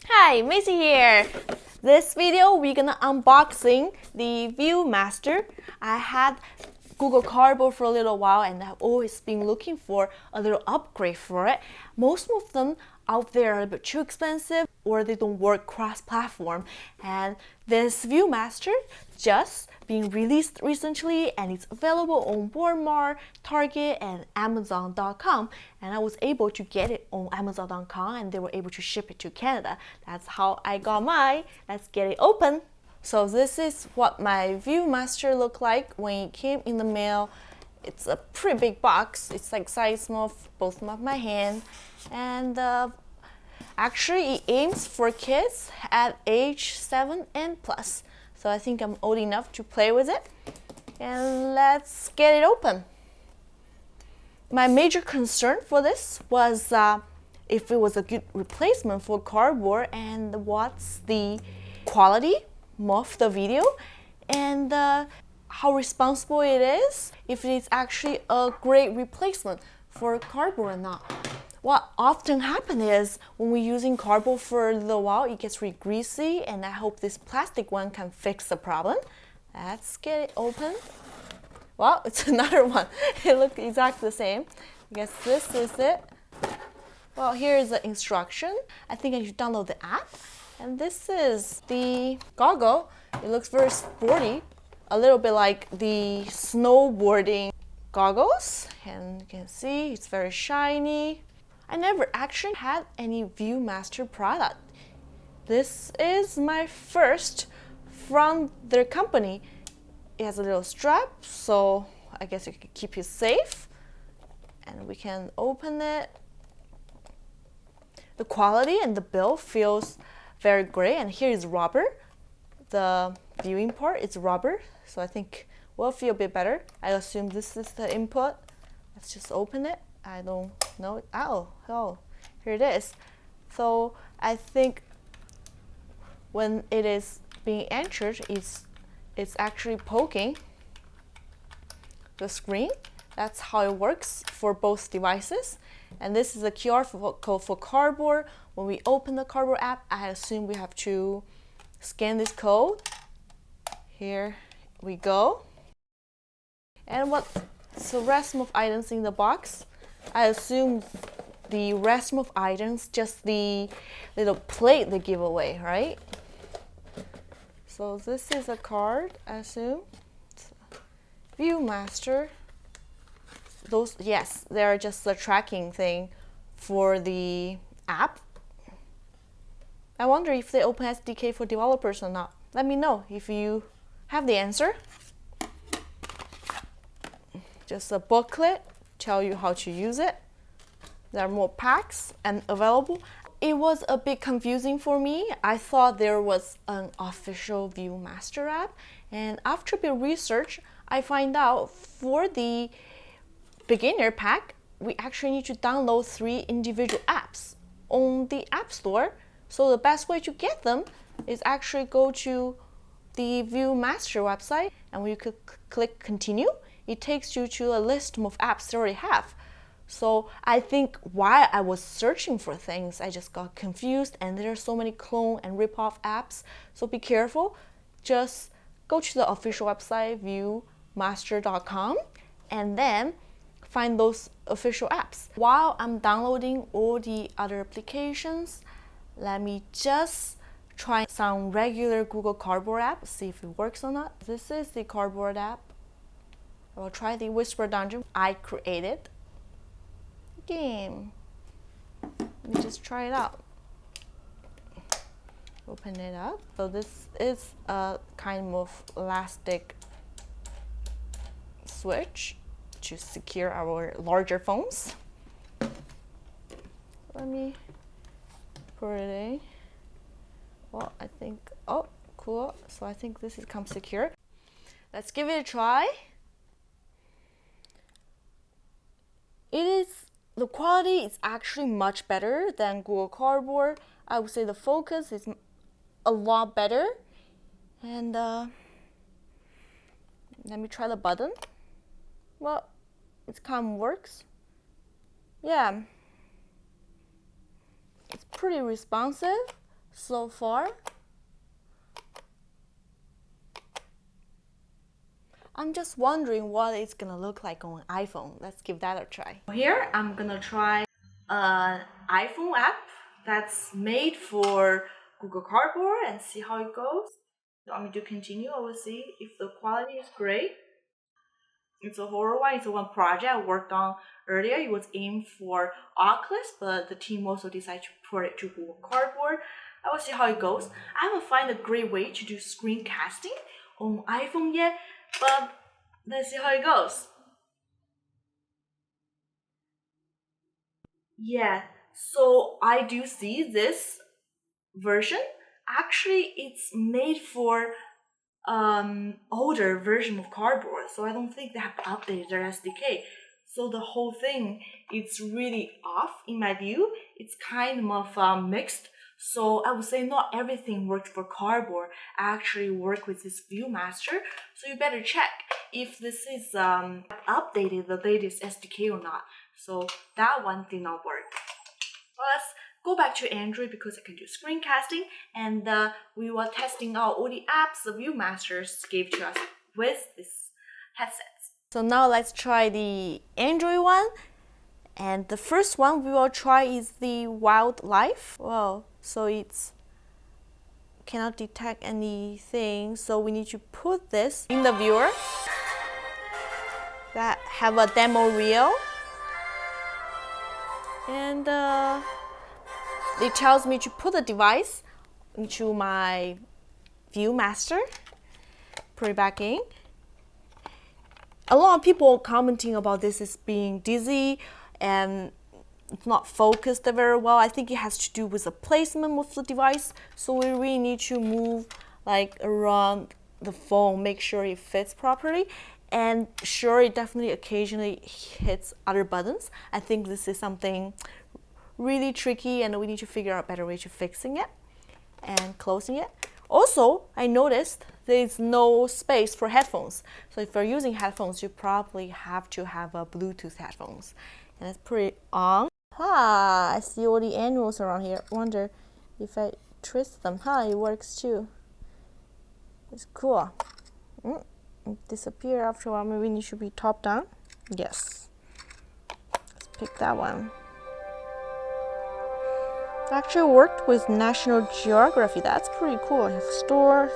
Hi, Macy here. This video we're gonna unboxing the ViewMaster. I had Google Cardboard for a little while and I've always been looking for a little upgrade for it. Most of them out there are a bit too expensive or they don't work cross-platform. And this ViewMaster just being released recently and it's available on Walmart, Target, and Amazon.com. And I was able to get it on Amazon.com and they were able to ship it to Canada. That's how I got mine. Let's get it open. So this is what my ViewMaster looked like when it came in the mail. It's a pretty big box. It's like size small for both of my hands. And actually it aims for kids at age 7 and plus. So I think I'm old enough to play with it. And let's get it open. My major concern for this was if it was a good replacement for cardboard and what's the quality of the video and how responsible it is, if it is actually a great replacement for cardboard or not. What often happens is when we're using cardboard for a little while, it gets really greasy, and I hope this plastic one can fix the problem. Let's get it open. Well, it's another one. It looks exactly the same. I guess this is it. Well, here is the instruction. I think I should download the app. And this is the goggle. It looks very sporty, a little bit like the snowboarding goggles. And you can see it's very shiny. I never actually had any ViewMaster product. This is my first from their company. It has a little strap, so I guess you can keep it safe. And we can open it. The quality and the build feels very great. And here is rubber. The viewing part is rubber, so I think will feel a bit better. I assume this is the input. Let's just open it. I don't know. Oh, here it is. So I think when it is being entered, it's actually poking the screen. That's how it works for both devices. And this is a QR code for cardboard. When we open the cardboard app, I assume we have to scan this code. Here we go. And what's the rest of items in the box? I assume the rest of items, just the little plate they give away, right? So this is a card, I assume. ViewMaster. Those, yes, they're just the tracking thing for the app. I wonder if they open SDK for developers or not. Let me know if you have the answer. Just a booklet, tell you how to use it. There are more packs and available. It was a bit confusing for me. I thought there was an official ViewMaster app, and after a bit of research, I find out for the beginner pack, we actually need to download 3 individual apps on the App Store. So the best way to get them is actually go to the ViewMaster website, and when you click continue, it takes you to a list of apps they already have. So I think while I was searching for things, I just got confused, and there are so many clone and rip-off apps. So be careful. Just go to the official website, viewmaster.com, and then find those official apps. While I'm downloading all the other applications, let me just try some regular Google Cardboard app, see if it works or not. This is the Cardboard app. I will try the Whisper Dungeon I created game. Let me just try it out. Open it up. So this is a kind of elastic switch to secure our larger phones. Let me put it in. Well, I think, oh, cool. So I think this comes secure. Let's give it a try. The quality is actually much better than Google Cardboard. I would say the focus is a lot better. And let me try the button. Well, it kind of works. Yeah, pretty responsive so far. I'm just wondering what it's gonna look like on iPhone. Let's give that a try. Here, I'm gonna try an iPhone app that's made for Google Cardboard and see how it goes. You want me to continue? I will see if the quality is great. It's a horror one. It's one project I worked on earlier. It was aimed for Oculus, but the team also decided to put it to Google Cardboard. I will see how it goes. I haven't found a great way to do screencasting on iPhone yet, but let's see how it goes. Yeah, so I do see this version. Actually, it's made for older version of Cardboard, so I don't think they have updated their SDK. So the whole thing, it's really off in my view. It's kind of mixed. So I would say not everything works for Cardboard. I actually work with this ViewMaster, so you better check if this is updated the latest SDK or not. So that one did not work. Let's go back to Android because I can do screencasting, and we were testing out all the apps the ViewMasters gave to us with this headsets. So now let's try the Android one, and the first one we will try is the wildlife. Wow, so it's cannot detect anything, so we need to put this in the viewer that have a demo reel, and it tells me to put the device into my ViewMaster, put it back in. A lot of people commenting about this as being dizzy and it's not focused very well. I think it has to do with the placement of the device. So we really need to move like around the phone, make sure it fits properly. And sure, it definitely occasionally hits other buttons. I think this is something really tricky and we need to figure out a better way to fixing it and closing it. Also, I noticed there's no space for headphones. So if you're using headphones, you probably have to have a Bluetooth headphones. And it's pretty on. I see all the annuals around here. Wonder if I twist them. It works too. It's cool. It disappear after a while. Maybe it should be top down. Yes. Let's pick that one. I actually worked with National Geography. That's pretty cool. I have store,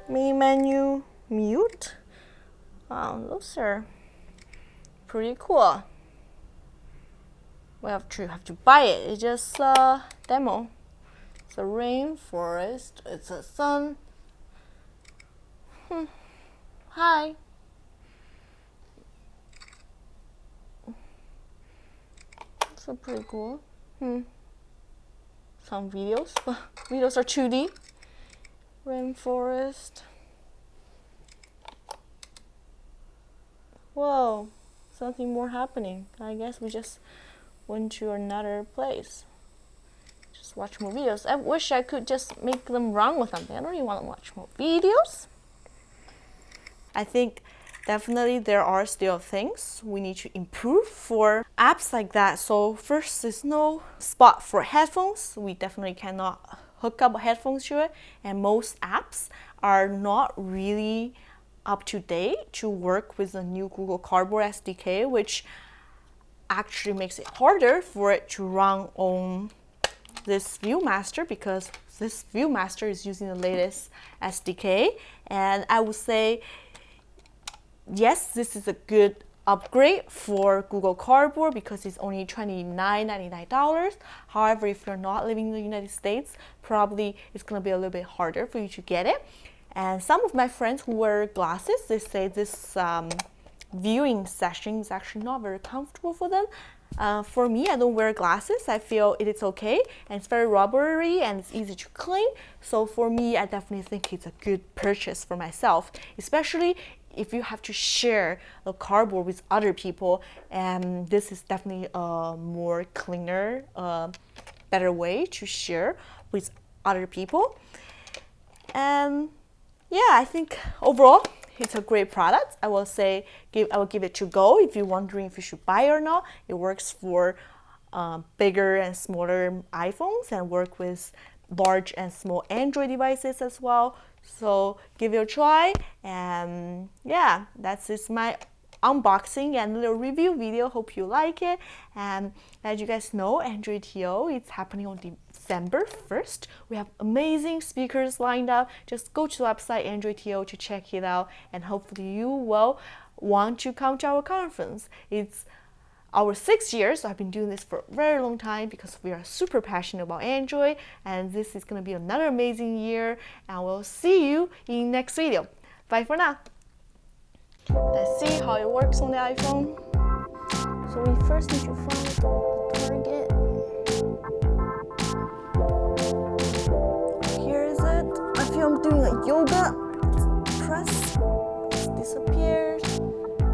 main menu, mute. Wow, those are pretty cool. We have to buy it. It's just a demo. It's a rainforest. It's a sun. Hi. So pretty cool. Some videos. Videos are 2D. Rainforest. Whoa, something more happening. I guess we just went to another place. Just watch more videos. I wish I could just make them run with something. I don't really want to watch more videos. I think definitely there are still things we need to improve for apps like that. So first, there's no spot for headphones. We definitely cannot hook up headphones to it. And most apps are not really up to date to work with the new Google Cardboard SDK, which actually makes it harder for it to run on this ViewMaster because this ViewMaster is using the latest SDK. And I would say, yes, this is a good upgrade for Google Cardboard because it's only $29.99. However, if you're not living in the United States, probably it's going to be a little bit harder for you to get it. And some of my friends who wear glasses, they say this viewing session is actually not very comfortable for them. For me, I don't wear glasses. I feel it is okay, and it's very rubbery and it's easy to clean. So for me, I definitely think it's a good purchase for myself, especially if you have to share a cardboard with other people. And this is definitely a more cleaner, better way to share with other people. And yeah, I think overall it's a great product. I will say I will give it to go if you're wondering if you should buy or not. It works for bigger and smaller iPhones and work with large and small Android devices as well. So give it a try, and yeah, that's just my unboxing and little review video. Hope you like it. And as you guys know, AndroidTO is happening on December 1st. We have amazing speakers lined up. Just go to the website AndroidTO to check it out, and hopefully you will want to come to our conference. It's our 6 years. So I've been doing this for a very long time because we are super passionate about Android, and this is going to be another amazing year, and we'll see you in next video. Bye for now. Let's see how it works on the iPhone. So we first need to find the target. Here is it. I feel I'm doing like yoga.